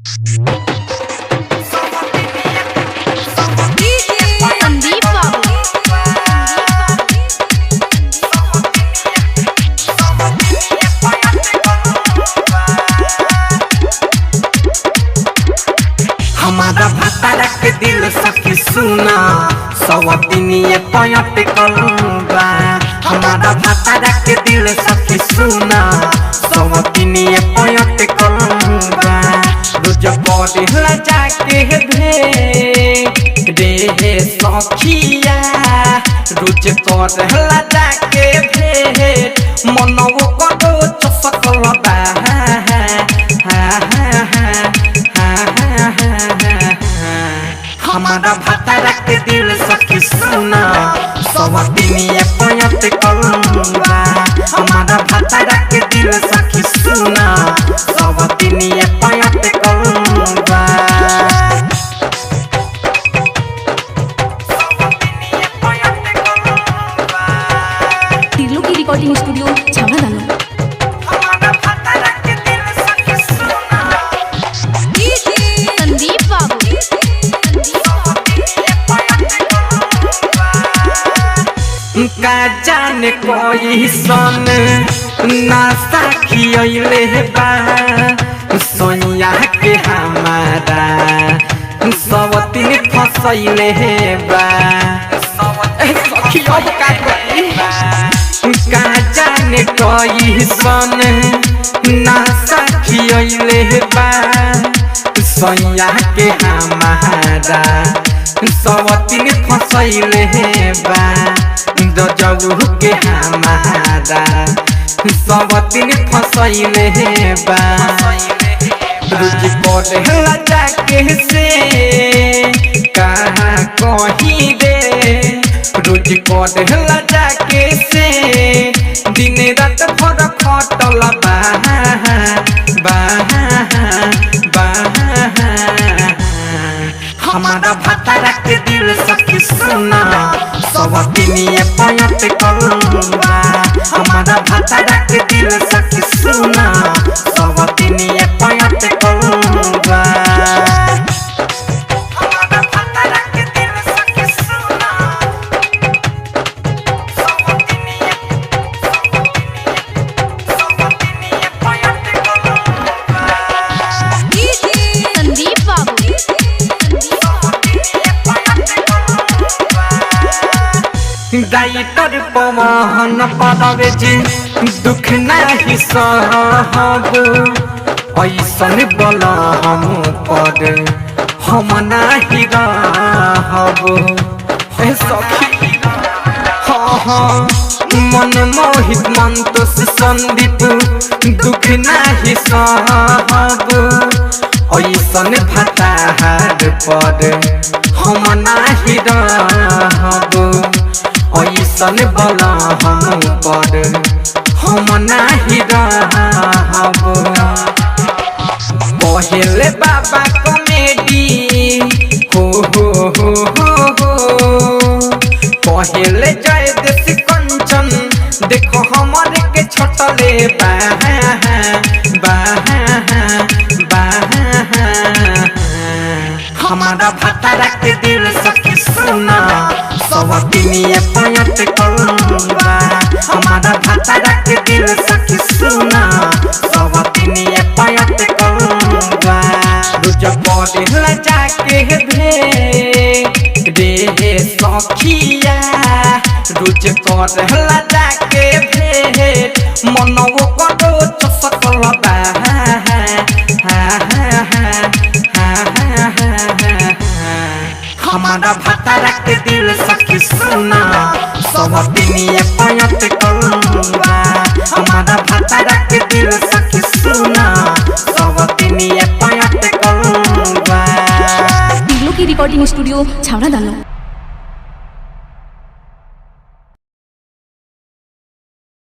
संदीप बाबू हमारा भतारा के दिल सखी सुना सवतिनिए पयट कलबा। हमारा भतारा के दिल सखी सुना सवतिनिए पयट कलबा। रोज पढ़ला जाके रे सखिया रोज पढ़ला जाके मनवो कदो चसकल बा। हमारा भतारा के दिल सखी सुना सवतिनिए पयट कलबा। हमारा भतारा के दिल सखी सुना सवतिनिए पयट कलबा। तिरलो की रिकॉर्डिंग स्टूडियो छावड़ा दानो। हमारा भतारा के दिल सखी सुना संदीप बाबू का जाने कोई सन नासा खियले बा। सोनिया के हमारा सवतिन फसैले बा। सखी अब का करी का जाने कोई सन नासा खियले बा। सोनिया के हमारा सवतिन फसैले बा। दजगु के हमारा सवतिन फसैले बा। रोज पढ़ला जाके से कहाँ कहीं रे। रोज पढ़ला जाके से दिन रात भर खटल बा। हमारा भतारा के दिल सखी सुना सवतिनिए पयट कलबा। हमारा भतारा के दिल सखी सुना सवतिनिए पयट कलबा। हमारा भतारा के दिल सखी सुना सवतिनिए पयट कलबा। संदीप बाबू डाइटर पवन पदवे जी दुख नहीं सहब। ऐसन बल हम पर हम नहीं रहब। सखी हाँ मन मोहित मंतोष संदीप दुख नहीं सहब। ऐसन भतार पर हम नहीं रहब। ऐसन बल हम पर हम नहीं रहब। पहले बाबा कॉमेडी हो पहले जय देश कंचन देखो हमारे के छोटले बा। हमारा भतारा के दिल सखी सुना सवतिनिए पयट कलबा। हमारा भतारा के दिल सखी सुना सवतिनिए पयट कलबा। रोज पढ़ला जाके रे सखिया रोज पढ़ला जाके मनवो कदो चसकल बा। हमारा भतारा के दिल सखी सुना सवतिनिए पयट कलबा। हमारा भतारा के दिल सखी सुना सवतिनिए पयट कलबा। तिरलो की रिकॉर्डिंग स्टूडियो छावड़ा दानो।